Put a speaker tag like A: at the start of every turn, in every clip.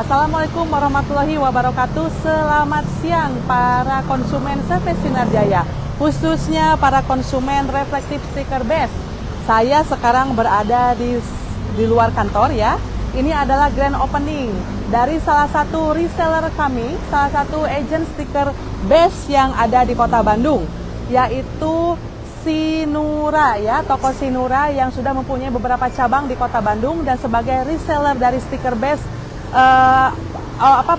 A: Assalamualaikum warahmatullahi wabarakatuh. Selamat siang para konsumen CV Sinar Jaya, khususnya para konsumen reflektif stiker base. Saya sekarang berada di luar kantor ya. Ini adalah grand opening dari salah satu reseller kami, salah satu agent stiker base yang ada di Kota Bandung, yaitu Sinura ya, toko Sinura yang sudah mempunyai beberapa cabang di Kota Bandung dan sebagai reseller dari stiker base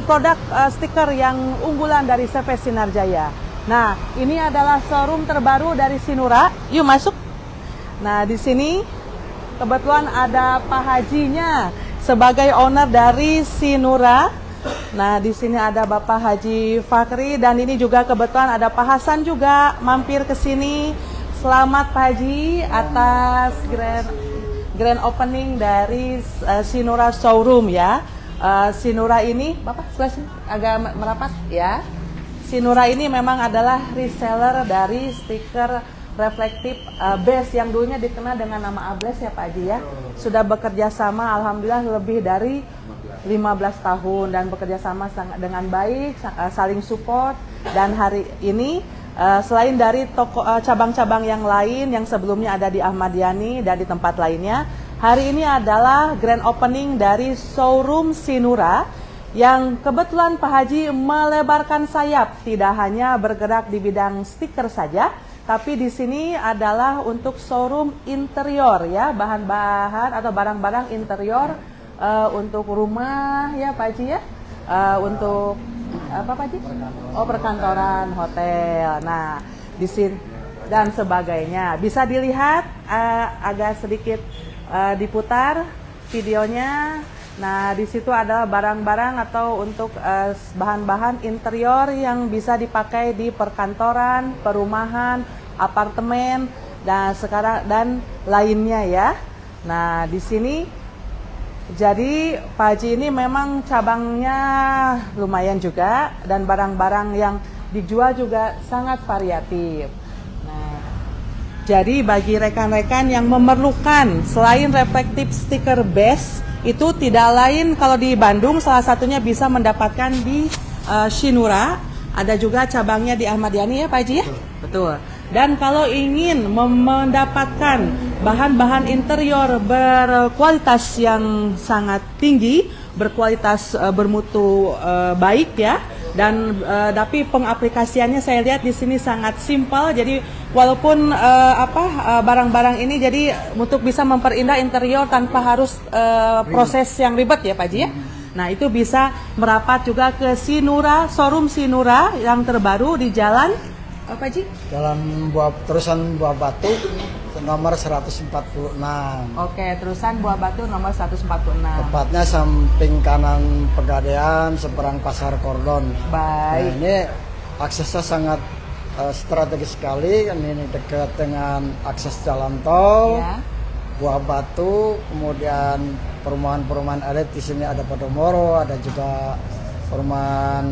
A: produk stiker yang unggulan dari CV Sinar Jaya. Nah, ini adalah showroom terbaru dari Sinura. Yuk masuk. Nah, di sini kebetulan ada Pak Hajinya sebagai owner dari Sinura. Nah, di sini ada Bapak Haji Fakri dan ini juga kebetulan ada Pak Hasan juga mampir ke sini. Selamat Pak Haji atas grand opening dari Sinura showroom ya. Sinura ini, Bapak agak merapat ya. Sinura ini memang adalah reseller dari stiker reflektif base yang dulunya dikenal dengan nama Ables ya Pak Haji ya. Sudah bekerja sama alhamdulillah lebih dari 15 tahun dan bekerja sama dengan baik, saling support. Dan hari ini selain dari toko cabang-cabang yang lain yang sebelumnya ada di Ahmad Yani dan di tempat lainnya, hari ini adalah grand opening dari showroom Sinura yang kebetulan Pak Haji melebarkan sayap, tidak hanya bergerak di bidang stiker saja, tapi di sini adalah untuk showroom interior ya, bahan-bahan atau barang-barang interior untuk rumah ya Pak Haji ya, untuk apa Pak Haji? Oh, perkantoran, hotel. Nah, di sini dan sebagainya. Bisa dilihat agak sedikit diputar videonya. Nah, di situ adalah barang-barang atau untuk bahan-bahan interior yang bisa dipakai di perkantoran, perumahan, apartemen dan lainnya ya. Nah, di sini jadi Pak Haji ini memang cabangnya lumayan juga dan barang-barang yang dijual juga sangat variatif. Nah, jadi bagi rekan-rekan yang memerlukan selain reflektif stiker base itu tidak lain kalau di Bandung salah satunya bisa mendapatkan di Sinura, ada juga cabangnya di Ahmad Yani ya Pak Haji ya? Betul. Dan kalau ingin mendapatkan bahan-bahan interior berkualitas yang sangat tinggi, berkualitas bermutu baik ya, dan tapi pengaplikasiannya saya lihat di sini sangat simpel. Jadi walaupun barang-barang ini jadi untuk bisa memperindah interior tanpa harus proses yang ribet ya Pak Haji ya. Nah, itu bisa merapat juga ke Sinura, showroom Sinura yang terbaru di Jalan apa Ji?
B: Jalan terusan Buah Batu nomor 146.
A: Oke, terusan Buah Batu nomor 146.
B: Tepatnya samping kanan Pegadaian seberang Pasar Kordon.
A: Baik.
B: Nah, ini aksesnya sangat strategis sekali. Ini dekat dengan akses jalan tol. Ya. Buah Batu, kemudian perumahan-perumahan elit di sini ada Podomoro, ada juga perumahan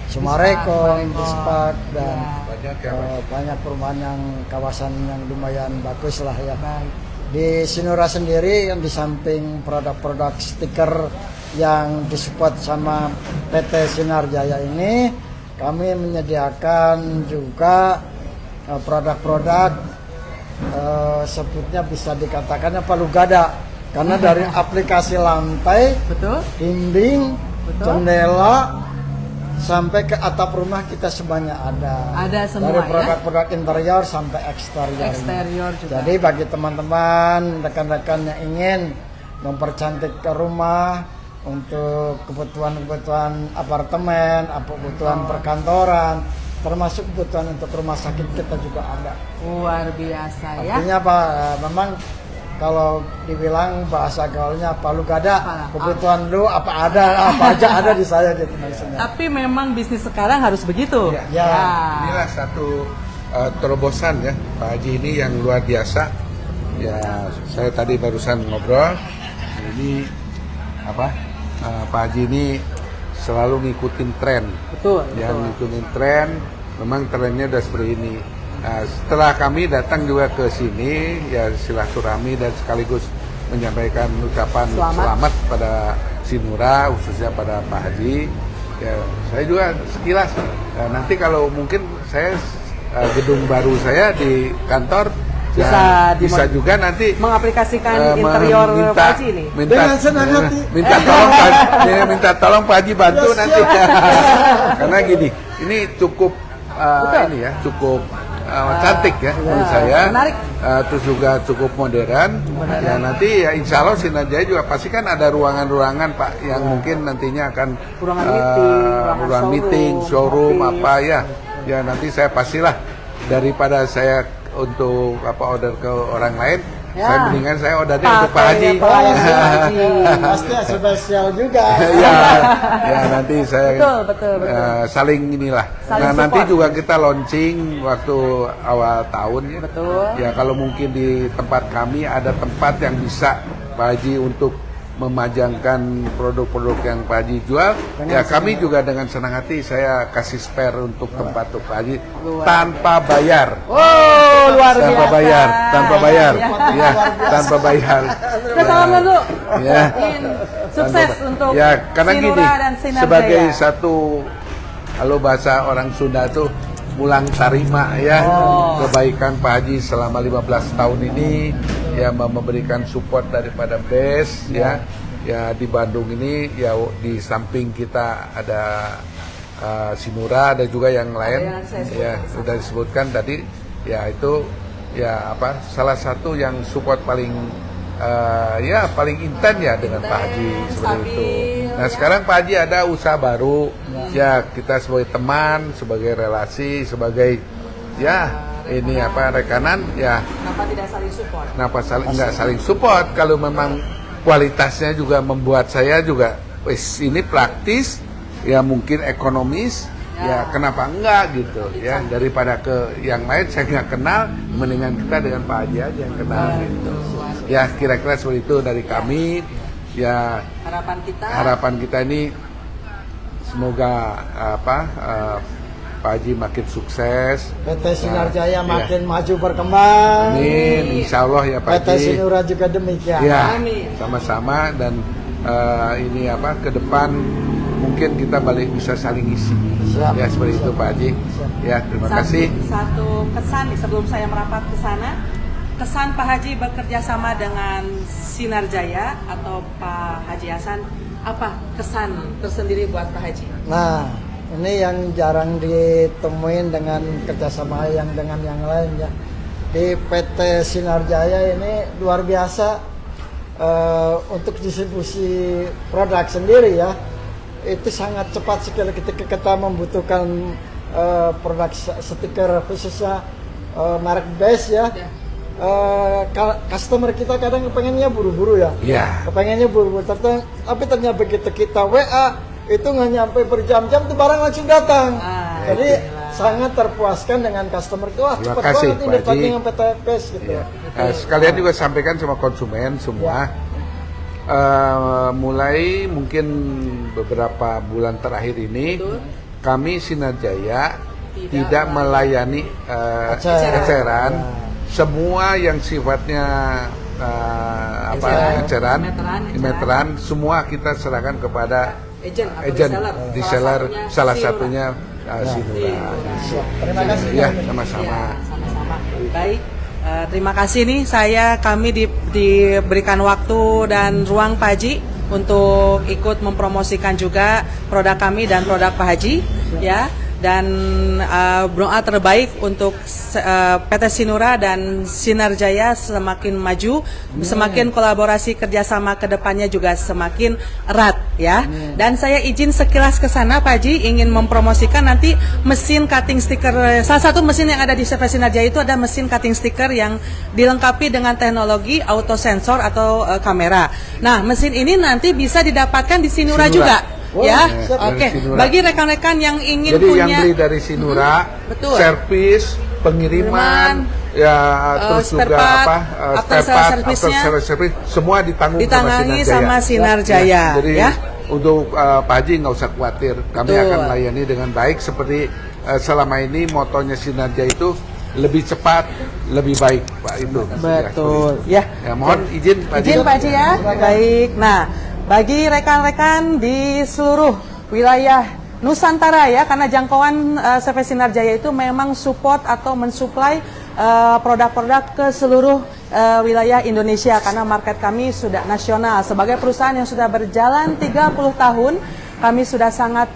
B: Sumarekon, Bispak dan banyak perumahan yang kawasan yang lumayan bagus lah ya. Baik. Di Sinura sendiri yang di samping produk-produk stiker yang disupport sama PT Sinar Jaya ini, kami menyediakan juga produk-produk sebutnya bisa dikatakan palu gada karena dari aplikasi lantai, betul, dinding, betul, jendela sampai ke atap rumah kita semuanya ada.
A: Ada semua
B: dari produk-produk ya? Interior sampai eksterior. Eksterior juga. Jadi bagi teman-teman, rekan-rekan yang ingin mempercantik ke rumah untuk kebutuhan-kebutuhan apartemen, kebutuhan perkantoran, termasuk kebutuhan untuk rumah sakit kita juga ada. Luar biasa ya. Artinya Pak, memang kalau dibilang bahasa gaulnya palu gada, kebutuhan lu apa aja ada di saya gitu maksudnya.
A: Tapi memang bisnis sekarang harus begitu.
C: Ya. Inilah satu terobosan ya Pak Haji ini yang luar biasa. Ya, saya tadi barusan ngobrol. Ini Pak Haji ini selalu ngikutin tren.
A: Betul.
C: Yang ngikutin tren, memang trennya udah seperti ini. Nah, setelah kami datang juga ke sini, ya silaturahmi dan sekaligus menyampaikan ucapan selamat pada Sinura, khususnya pada Pak Haji. Ya, saya juga sekilas. Nah, nanti kalau mungkin saya gedung baru saya di kantor bisa juga nanti
A: mengaplikasikan interior Pak Haji ini.
B: Dengan senang hati.
C: Minta tolong Pak Haji bantu nanti. Karena gini, ini cukup ini ya, cukup cantik ya menurut saya.
A: Menarik.
C: Terus juga cukup modern. Ya nanti ya insya Allah Sinar Jaya juga pasti kan ada ruangan-ruangan Pak yang mungkin nantinya akan
A: ruangan
C: meeting, showroom apa ya. Ya nanti saya pastilah daripada saya untuk order ke orang lain, saya mendingan saya ordernya untuk Pak Haji.
B: Pasti spesial juga.
C: ya nanti saya
A: betul.
C: saling inilah.
A: Saling
C: Nah nanti
A: support.
C: juga kita launching waktu awal tahun ya.
A: Betul.
C: Ya kalau mungkin di tempat kami ada tempat yang bisa Pak Haji untuk memajangkan produk-produk yang Pak Haji jual, ya kami juga dengan senang hati saya kasih spare untuk tempat Pak Haji tanpa bayar.
A: Oh, luar biasa.
C: Tanpa bayar, ya, tanpa bayar.
A: Kita salam dulu.
C: Ya.
A: Sukses untuk
C: ya, karena
A: Sinura
C: gini,
A: dan Sinar
C: sebagai
A: Jaya.
C: satu, kalau bahasa orang Sunda tuh mulang tarima ya, kebaikan Pak Haji selama 15 tahun ini ya memberikan support daripada BES ya di Bandung ini ya, di samping kita ada Sinura, ada juga yang lain ya sudah disebutkan tadi ya, itu ya salah satu yang support paling paling intens ya dengan Pak Haji seperti itu. Nah sekarang Pak Haji ada usaha baru ya, kita sebagai teman, sebagai relasi, sebagai ini rekanan ya.
A: Kenapa tidak saling support?
C: Kenapa nggak saling support? Kalau memang kualitasnya juga membuat saya juga, ini praktis, ya mungkin ekonomis, ya kenapa enggak gitu ya, daripada ke yang lain saya nggak kenal, mendingan kita dengan Pak Haji aja yang kenal gitu. Ya kira-kira seperti itu dari kami. Ya harapan kita ini semoga Pak Haji makin sukses,
B: PT Sinar Jaya makin maju berkembang.
C: Amin, insya Allah ya Pak
B: PT
C: Haji.
B: Sinura juga demikian.
C: Ya, sama-sama, dan ini ke depan mungkin kita balik bisa saling isi.
B: Siap.
C: Ya seperti itu Pak Haji. Ya terima kasih.
A: Satu kesan nih sebelum saya merapat ke sana, kesan Pak Haji bekerja sama dengan Sinar Jaya atau Pak Haji Hasan, apa kesan tersendiri buat Pak Haji?
B: Nah, ini yang jarang ditemuin dengan kerjasama yang dengan yang lain ya. Di PT Sinar Jaya ini luar biasa untuk distribusi produk sendiri ya. Itu sangat cepat sekali ketika kita membutuhkan produk stiker khususnya merek BES ya. Customer kita kadang kepengennya buru-buru ya. Kepengennya buru-buru, tapi ternyata begitu kita WA itu nggak nyampe berjam-jam tuh barang langsung datang. Jadi sangat terpuaskan dengan customer itu. Wah cepat banget ini datang dengan PT BES gitu.
C: Sekalian juga sampaikan sama konsumen semua. Mulai mungkin beberapa bulan terakhir ini kami Sinar Jaya tidak melayani eceran. Semua yang sifatnya meteran, semua kita serahkan kepada agent reseller, salah satunya Sinura.
B: Terima kasih.
C: Ya, sama-sama.
A: Baik. Terima kasih nih kami diberikan waktu dan ruang Pak Haji untuk ikut mempromosikan juga produk kami dan produk Pak Haji ya, dan doa terbaik untuk PT Sinura dan Sinar Jaya semakin maju, semakin kolaborasi kerjasama ke depannya juga semakin erat ya. Dan saya izin sekilas ke sana Pak Haji, ingin mempromosikan nanti mesin cutting sticker. Salah satu mesin yang ada di CV Sinar Jaya itu ada mesin cutting sticker yang dilengkapi dengan teknologi auto sensor atau kamera. Nah mesin ini nanti bisa didapatkan di Sinura juga. Ya, oke. Bagi rekan-rekan yang ingin
C: jadi
A: punya,
C: yang beli dari Sinura, servis, pengiriman, ya terus juga
A: after service
C: semua ditanggung
A: sama Sinar Jaya.
C: Jadi untuk Pak Haji nggak usah khawatir, kami akan melayani dengan baik seperti selama ini motonya Sinar Jaya itu lebih cepat, lebih baik Pak itu.
A: Betul. Ya.
C: Mohon izin Pak Haji.
A: Izin Pak Haji ya. Baik. Nah, bagi rekan-rekan di seluruh wilayah Nusantara ya, karena jangkauan CV Sinar Jaya itu memang support atau mensuplai produk-produk ke seluruh wilayah Indonesia, karena market kami sudah nasional. Sebagai perusahaan yang sudah berjalan 30 tahun, kami sudah sangat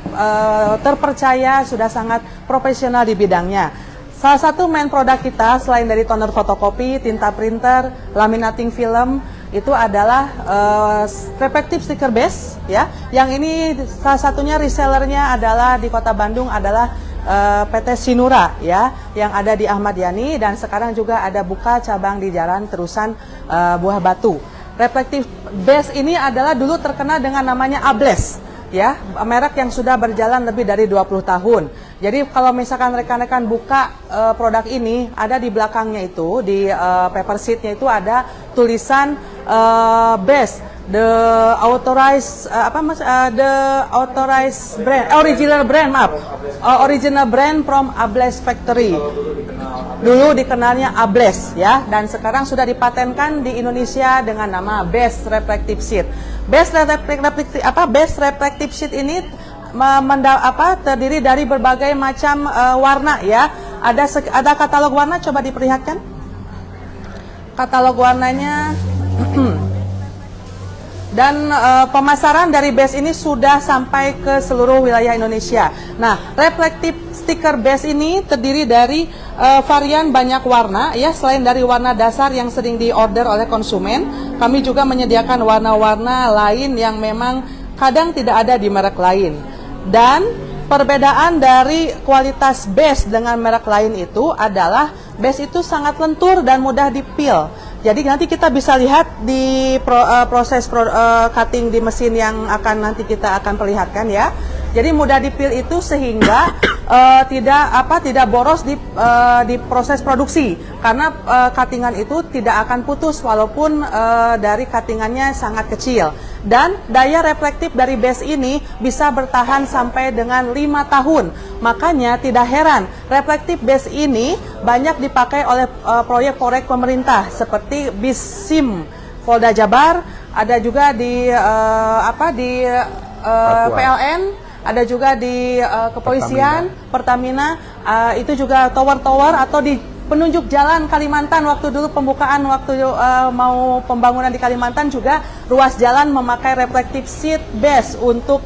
A: terpercaya, sudah sangat profesional di bidangnya. Salah satu main produk kita selain dari toner fotokopi, tinta printer, laminating film, itu adalah reflective sticker base ya. Yang ini salah satunya resellernya adalah di Kota Bandung adalah PT Sinura ya, yang ada di Ahmad Yani, dan sekarang juga ada buka cabang di Jalan Terusan Buah Batu. Reflective base ini adalah dulu terkenal dengan namanya Ables ya, merek yang sudah berjalan lebih dari 20 tahun. Jadi kalau misalkan rekan-rekan buka produk ini, ada di belakangnya itu, di paper sheetnya itu ada tulisan base, the authorized brand, original brand from Ables Factory. Dulu dikenalnya Ables ya, dan sekarang sudah dipatenkan di Indonesia dengan nama Best Reflective Sheet. Best Reflective Sheet ini terdiri dari berbagai macam warna ya. Ada katalog warna, coba diperlihatkan. Katalog warnanya. Dan pemasaran dari base ini sudah sampai ke seluruh wilayah Indonesia. Nah, reflective sticker base ini terdiri dari varian banyak warna ya. Selain dari warna dasar yang sering diorder oleh konsumen, kami juga menyediakan warna-warna lain yang memang kadang tidak ada di merek lain. Dan perbedaan dari kualitas base dengan merek lain itu adalah base itu sangat lentur dan mudah dipil. Jadi nanti kita bisa lihat di proses cutting di mesin yang nanti kita akan perlihatkan ya. Jadi mudah dipil itu sehingga tidak boros di proses produksi, karena cuttingan itu tidak akan putus walaupun dari cuttingannya sangat kecil. Dan daya reflektif dari base ini bisa bertahan sampai dengan 5 tahun. Makanya tidak heran reflektif base ini banyak dipakai oleh proyek-proyek pemerintah seperti BIS SIM Polda Jabar, ada juga di PLN, ada juga di kepolisian, Pertamina, itu juga tower-tower atau di penunjuk jalan Kalimantan. Waktu dulu pembukaan, waktu mau pembangunan di Kalimantan juga ruas jalan memakai reflective sheet base untuk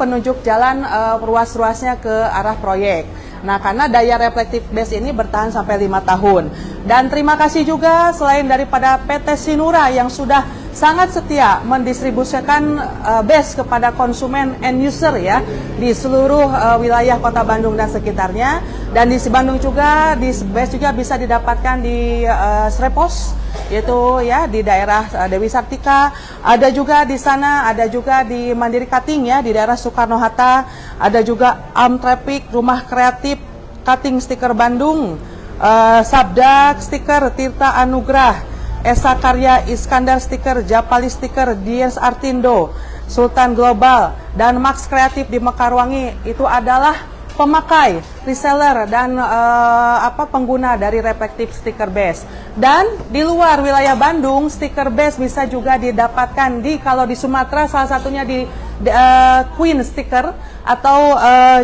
A: penunjuk jalan ruas-ruasnya ke arah proyek. Nah, karena daya reflective base ini bertahan sampai 5 tahun. Dan terima kasih juga selain daripada PT Sinura yang sudah sangat setia mendistribusikan base kepada konsumen end user ya di seluruh wilayah Kota Bandung dan sekitarnya. Dan di Bandung juga di base juga bisa didapatkan di Srepos, yaitu ya di daerah Dewi Sartika, ada juga di sana, ada juga di Mandiri Cutting ya di daerah Soekarno Hatta, ada juga Arm Traffic, Rumah Kreatif, Cutting Stiker Bandung, Sabda Stiker, Tirta Anugrah, Esa Karya, Iskandar Stiker, Japali Stiker, Dias Artindo, Sultan Global, dan Max Kreatif di Mekarwangi. Itu adalah pemakai, reseller, dan pengguna dari reflective sticker base. Dan di luar wilayah Bandung, stiker base bisa juga didapatkan kalau di Sumatera salah satunya di Queen Sticker atau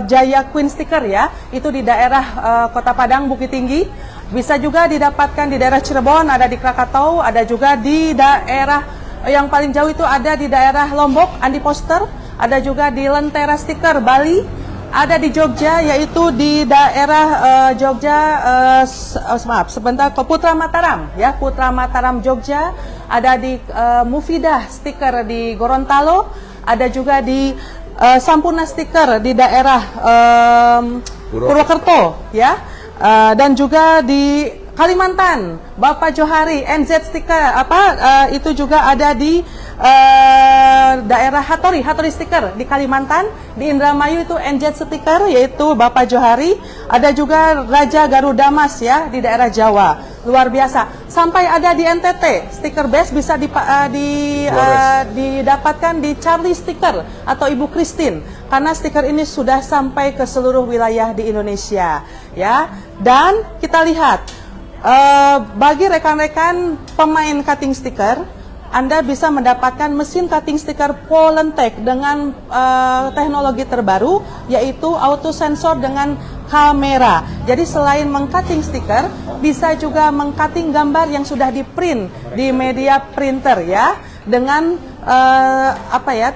A: Jaya Queen Sticker ya, itu di daerah Kota Padang, Bukit Tinggi. Bisa juga didapatkan di daerah Cirebon, ada di Krakatau, ada juga di daerah yang paling jauh itu ada di daerah Lombok, Andi Poster, ada juga di Lentera Sticker Bali, ada di Jogja yaitu di daerah Putra Mataram ya, Putra Mataram Jogja, ada di Mufidah Stiker di Gorontalo, ada juga di Sampurna Stiker di daerah Purwokerto ya. Dan juga di Kalimantan, Bapak Johari, NZ Stiker, itu juga ada di daerah Hattori Stiker di Kalimantan, di Indramayu itu NZ Stiker, yaitu Bapak Johari, ada juga Raja Garuda Mas ya di daerah Jawa, luar biasa. Sampai ada di NTT, stiker base bisa didapatkan di Charlie Stiker atau Ibu Christine, karena stiker ini sudah sampai ke seluruh wilayah di Indonesia ya. Dan kita lihat bagi rekan-rekan pemain cutting stiker, Anda bisa mendapatkan mesin cutting sticker Polentech dengan teknologi terbaru, yaitu auto sensor dengan kamera. Jadi selain mengcutting stiker, bisa juga mengcutting gambar yang sudah di print di media printer ya, dengan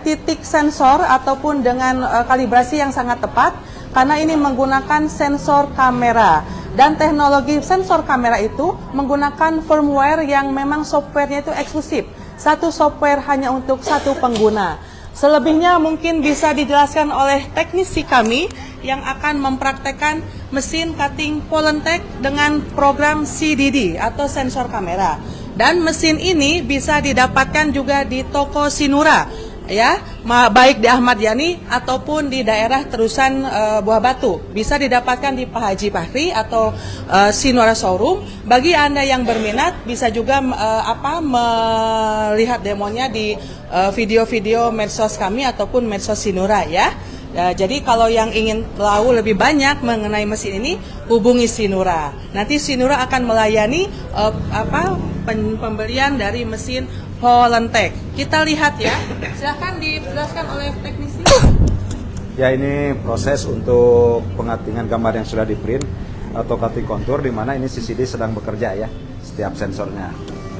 A: titik sensor ataupun dengan kalibrasi yang sangat tepat, karena ini menggunakan sensor kamera. Dan teknologi sensor kamera itu menggunakan firmware yang memang softwarenya itu eksklusif. Satu software hanya untuk satu pengguna. Selebihnya mungkin bisa dijelaskan oleh teknisi kami yang akan mempraktekkan mesin cutting Polentech dengan program CDD atau sensor kamera. Dan mesin ini bisa didapatkan juga di toko Sinura, ya, baik di Ahmad Yani ataupun di daerah Terusan Buah Batu. Bisa didapatkan di Pak Haji Fahri atau Sinura Showroom. Bagi Anda yang berminat bisa juga melihat demonya di video-video medsos kami ataupun medsos Sinura ya. Jadi kalau yang ingin tahu lebih banyak mengenai mesin ini, hubungi Sinura. Nanti Sinura akan melayani pembelian dari mesin Polentech. Kita lihat ya. Silahkan dijelaskan oleh teknisi.
D: Ya, ini proses untuk pengatingan gambar yang sudah di print atau cutting contour, di mana ini CCD sedang bekerja ya, setiap sensornya.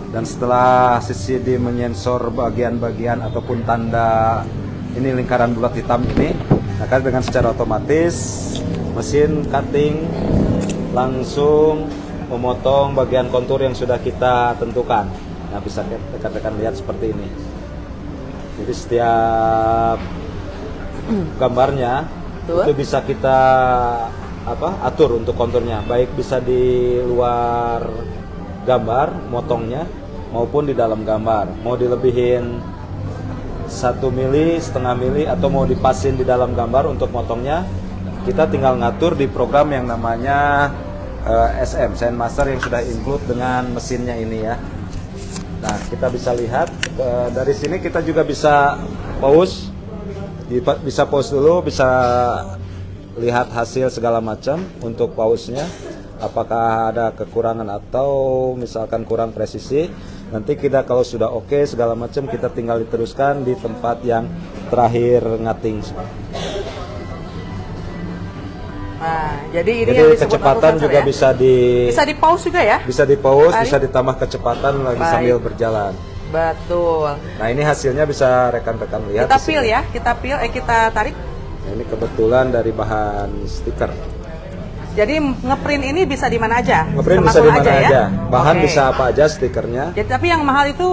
D: Dan setelah CCD menyensor bagian-bagian ataupun tanda ini lingkaran bulat hitam ini, maka dengan secara otomatis mesin cutting langsung memotong bagian kontur yang sudah kita tentukan. Nah, bisa rekan-rekan lihat seperti ini. Jadi setiap gambarnya itu bisa kita atur untuk konturnya, baik bisa di luar gambar motongnya maupun di dalam gambar. Mau dilebihin 1 mili, setengah mili, atau mau dipasin di dalam gambar untuk motongnya, kita tinggal ngatur di program yang namanya SM, SendMaster, yang sudah include dengan mesinnya ini ya. Nah, kita bisa lihat dari sini, kita juga bisa pause, dulu, bisa lihat hasil segala macam untuk pause-nya, apakah ada kekurangan atau misalkan kurang presisi. Nanti kita kalau sudah oke segala macam, kita tinggal diteruskan di tempat yang terakhir ngating.
A: Nah, jadi ini yang disebut
D: kecepatan juga ya? bisa
A: di pause juga ya?
D: Bisa di pause, bisa ditambah kecepatan lagi sambil berjalan.
A: Betul.
D: Nah, ini hasilnya bisa rekan-rekan lihat.
A: Kita peel ya, kita tarik.
D: Nah, ini kebetulan dari bahan stiker.
A: Jadi ngeprint ini bisa di mana aja?
D: Ngeprint bisa di mana aja.
A: Ya?
D: Bahan bisa apa aja stikernya.
A: Jadi, tapi yang mahal itu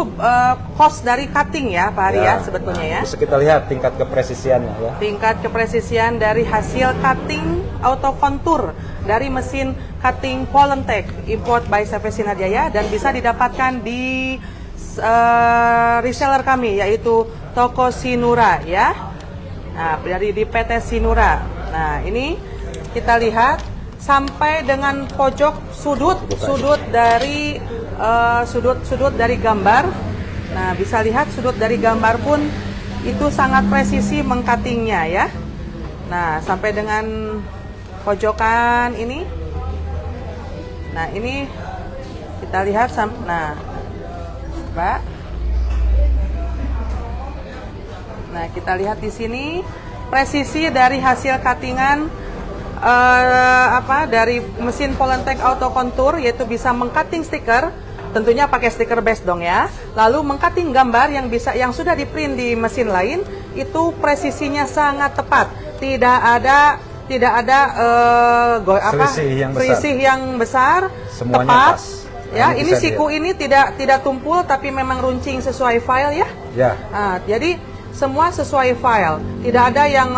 A: cost dari cutting ya, Pak Ari ya sebetulnya ya.
D: Bisa kita lihat tingkat kepresisiannya ya.
A: Tingkat kepresisian dari hasil cutting auto contour dari mesin cutting Polentech import by CV Sinar Jaya, dan bisa didapatkan di reseller kami yaitu toko Sinura ya. Nah, dari di PT Sinura. Nah, ini kita lihat sampai dengan pojok sudut dari sudut dari gambar. Nah, bisa lihat sudut dari gambar pun itu sangat presisi mengcuttingnya ya. Nah, sampai dengan pojokan ini. Nah, ini kita lihat nah, Pak. Nah, kita lihat di sini presisi dari hasil cuttingan dari mesin Polentech Auto Contour, yaitu bisa mengcutting stiker, tentunya pakai stiker base dong ya. Lalu mengcutting gambar yang sudah di print di mesin lain, itu presisinya sangat tepat. Tidak ada selisih yang besar,
D: semuanya
A: tepat.
D: pas.
A: Ya, ini siku ini tidak tumpul, tapi memang runcing sesuai file ya.
D: Ya.
A: Nah, jadi semua sesuai file, tidak ada yang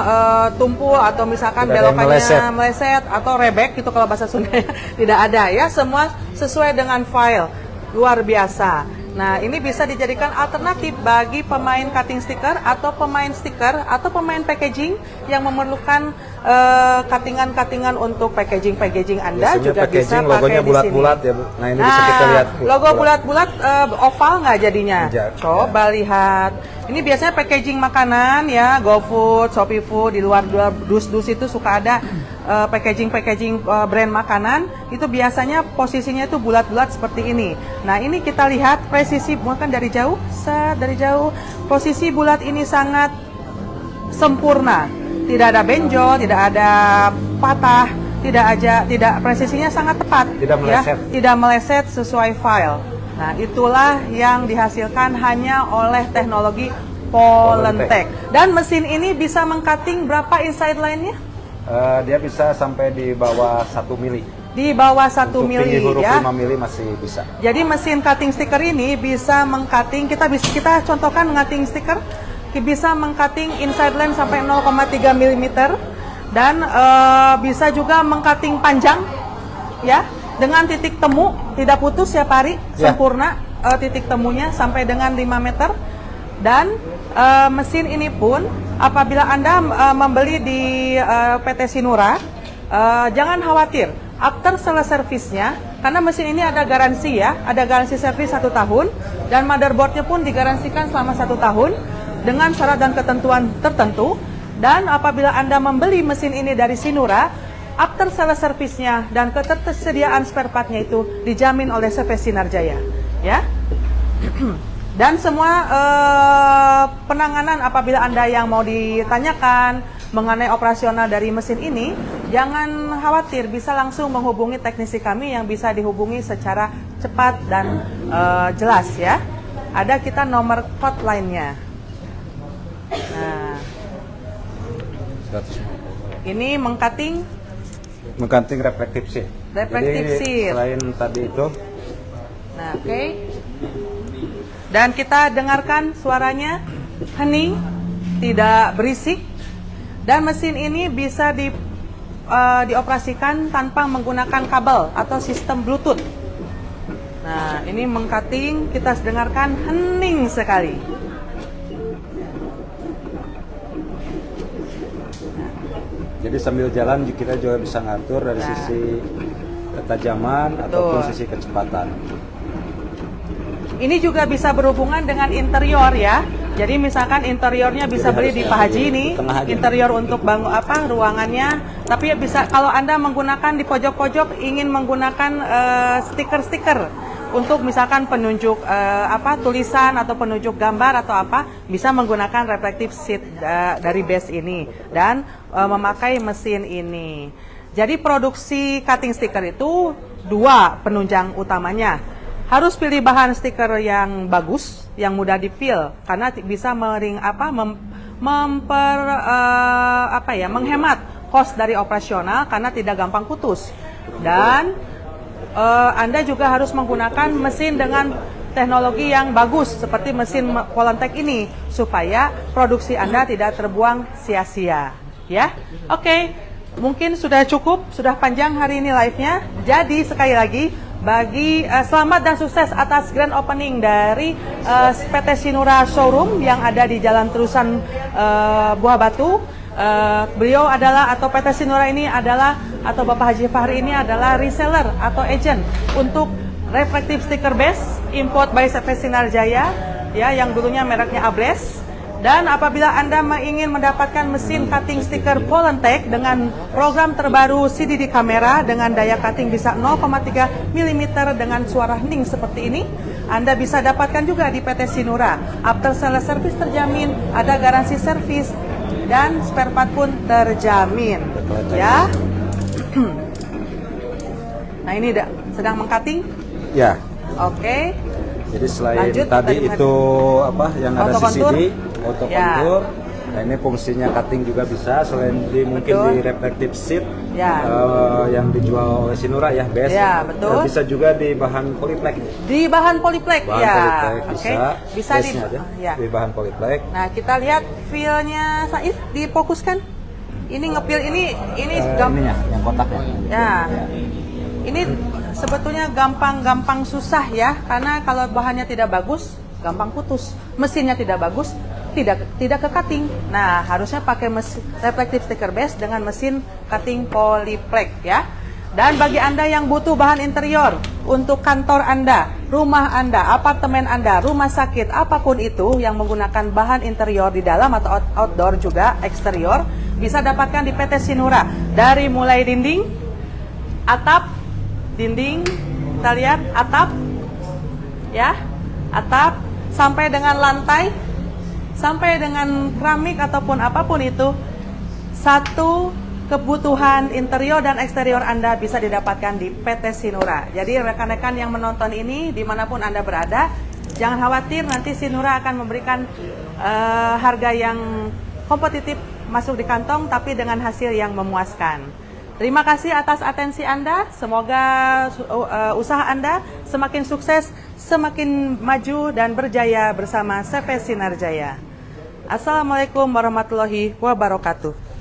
A: tumpul atau misalkan
D: tidak
A: belokannya meleset atau rebek gitu kalau bahasa Sunda. Tidak ada ya, semua sesuai dengan file. Luar biasa. Nah, ini bisa dijadikan alternatif bagi pemain cutting stiker atau pemain stiker atau pemain packaging yang memerlukan cuttingan untuk packaging Anda. Biasanya juga bisa pakai di
D: bulat-bulat ya, Bu. Nah, ini bisa kita lihat.
A: Logo bulat-bulat oval nggak jadinya? Coba lihat. Ini biasanya packaging makanan ya, GoFood, Shopee Food, di luar dus-dus itu suka ada packaging brand makanan itu biasanya posisinya itu bulat-bulat seperti ini. Nah ini kita lihat presisi bukan dari jauh, dari jauh posisi bulat ini sangat sempurna, tidak ada benjol, tidak ada patah, tidak presisinya sangat tepat,
D: tidak meleset,
A: tidak meleset sesuai file. Nah itulah yang dihasilkan hanya oleh teknologi Polentek. Dan mesin ini bisa meng-cutting berapa inside line-nya?
D: Dia bisa sampai di bawah 1 mili.
A: Di bawah 1 mili
D: tinggi huruf
A: ya.
D: 5 mili masih bisa.
A: Jadi mesin cutting stiker ini bisa meng-cutting, kita contohkan cutting stiker, bisa meng-cutting inside line sampai 0,3 mm dan bisa juga meng-cutting panjang ya dengan titik temu tidak putus ya Pak Ari, sempurna titik temunya sampai dengan 5 meter. Dan mesin ini pun apabila Anda membeli di PT Sinura, jangan khawatir after sales service-nya, karena mesin ini ada garansi ya, ada garansi servis 1 tahun dan motherboard-nya pun digaransikan selama 1 tahun dengan syarat dan ketentuan tertentu. Dan apabila Anda membeli mesin ini dari Sinura, after sales service-nya dan ketersediaan spare part-nya itu dijamin oleh CV Sinarjaya ya. Dan semua penanganan apabila Anda yang mau ditanyakan mengenai operasional dari mesin ini, jangan khawatir, bisa langsung menghubungi teknisi kami yang bisa dihubungi secara cepat dan jelas ya. Ada kita nomor hotline-nya. Nah, ini meng-cutting
D: reflective sheet.
A: Reflective
D: Jadi,
A: sheet.
D: selain tadi itu.
A: Nah, oke. Dan kita dengarkan suaranya hening, tidak berisik. Dan mesin ini bisa dioperasikan tanpa menggunakan kabel atau sistem Bluetooth. Nah, ini meng-cutting, kita dengarkan hening sekali.
D: Jadi sambil jalan kita juga bisa ngatur dari sisi ketajaman ataupun sisi kecepatan.
A: Ini juga bisa berhubungan dengan interior ya. Jadi misalkan interiornya bisa beli di Pak Haji ini, interior untuk ruangannya. Tapi bisa kalau Anda menggunakan di pojok-pojok ingin menggunakan stiker-stiker untuk misalkan penunjuk tulisan atau penunjuk gambar atau apa, bisa menggunakan reflective sheet dari base ini dan memakai mesin ini. Jadi produksi cutting stiker itu 2 penunjang utamanya. Harus pilih bahan stiker yang bagus, yang mudah dipil, karena bisa menghemat cost dari operasional karena tidak gampang putus. Dan Anda juga harus menggunakan mesin dengan teknologi yang bagus seperti mesin Polentek ini supaya produksi Anda tidak terbuang sia-sia. Ya, oke. Mungkin sudah cukup, sudah panjang hari ini live-nya. Jadi sekali lagi selamat dan sukses atas grand opening dari PT Sinura Showroom yang ada di Jalan Terusan Buah Batu. Beliau adalah atau PT Sinura ini adalah atau Bapak Haji Fahri ini adalah reseller atau agent untuk reflective sticker base import by CV Sinarjaya ya, yang dulunya mereknya Ables. Dan apabila Anda ingin mendapatkan mesin cutting stiker Polentek dengan program terbaru CDD kamera dengan daya cutting bisa 0,3 mm dengan suara hening seperti ini, Anda bisa dapatkan juga di PT Sinura. After sales service terjamin, ada garansi servis dan spare part pun terjamin. Ya. Nah ini sedang meng-cutting?
D: Ya.
A: Oke.
D: Jadi selain
A: lanjut,
D: tadi itu yang ada CCD, auto contour. Nah ini fungsinya cutting juga bisa selain mungkin di reflective sheet yang dijual oleh Sinura ya, base.
A: Ya, betul.
D: Bisa juga di bahan polyplek.
A: Di bahan polyplek ya.
D: Bisa di bahan polyplek.
A: Nah, kita lihat feel-nya Said difokuskan. Ini ngepil ini
D: ininya yang kotaknya.
A: Ya. Ini sebetulnya gampang susah ya, karena kalau bahannya tidak bagus, gampang putus. Mesinnya tidak bagus, tidak ke cutting. Nah, harusnya pakai mesin reflective sticker base dengan mesin cutting polyplek ya. Dan bagi Anda yang butuh bahan interior untuk kantor Anda, rumah Anda, apartemen Anda, rumah sakit, apapun itu yang menggunakan bahan interior di dalam atau outdoor juga eksterior, bisa dapatkan di PT Sinura. Dari mulai dinding, atap, dinding, kita lihat atap, ya, atap, sampai dengan lantai, sampai dengan keramik ataupun apapun itu, satu kebutuhan interior dan eksterior Anda bisa didapatkan di PT Sinura. Jadi rekan-rekan yang menonton ini dimanapun Anda berada, jangan khawatir, nanti Sinura akan memberikan harga yang kompetitif masuk di kantong, tapi dengan hasil yang memuaskan. Terima kasih atas atensi Anda. Semoga usaha Anda semakin sukses, semakin maju dan berjaya bersama CV Sinar Jaya. Assalamualaikum warahmatullahi wabarakatuh.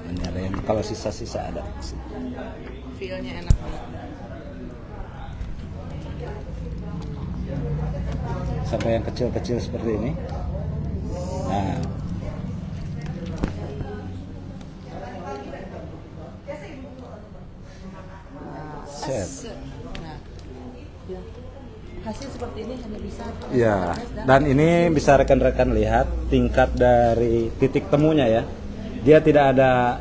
D: Ini ada yang kalau sisa-sisa ada.
A: Feel-nya enak banget.
D: Sampai yang kecil-kecil seperti ini. Nah, set.
A: Nah, ya. Hasil seperti ini hanya bisa.
D: Ya, dan ini bisa rekan-rekan lihat tingkat dari titik temunya ya. Dia tidak ada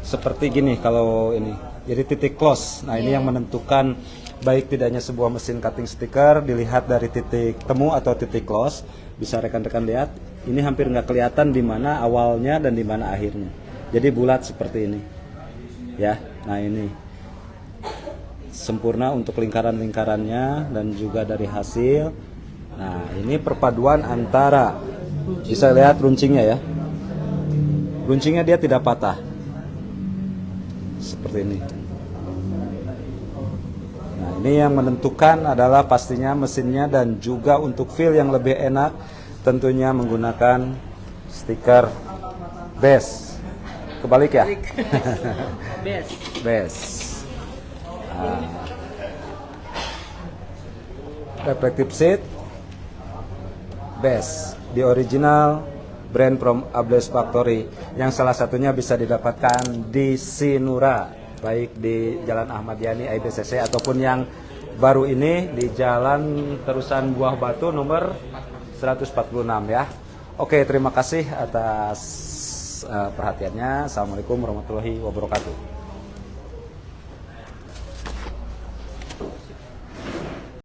D: seperti gini kalau ini. Jadi titik close. Nah, ini yang menentukan baik tidaknya sebuah mesin cutting sticker dilihat dari titik temu atau titik close. Bisa rekan-rekan lihat, ini hampir nggak kelihatan di mana awalnya dan di mana akhirnya. Jadi bulat seperti ini. Ya, nah ini sempurna untuk lingkaran-lingkarannya dan juga dari hasil. Nah, ini perpaduan antara, bisa lihat runcingnya ya. Runcingnya dia tidak patah. Seperti ini. Nah, ini yang menentukan adalah pastinya mesinnya dan juga untuk feel yang lebih enak tentunya menggunakan stiker best. Kebalik ya?
A: Best.
D: Best. Reflective seat best di original brand from Ables Factory yang salah satunya bisa didapatkan di Sinura, baik di Jalan Ahmad Yani IBCC ataupun yang baru ini di Jalan Terusan Buah Batu nomor 146 ya. Oke, terima kasih atas perhatiannya. Assalamualaikum warahmatullahi wabarakatuh.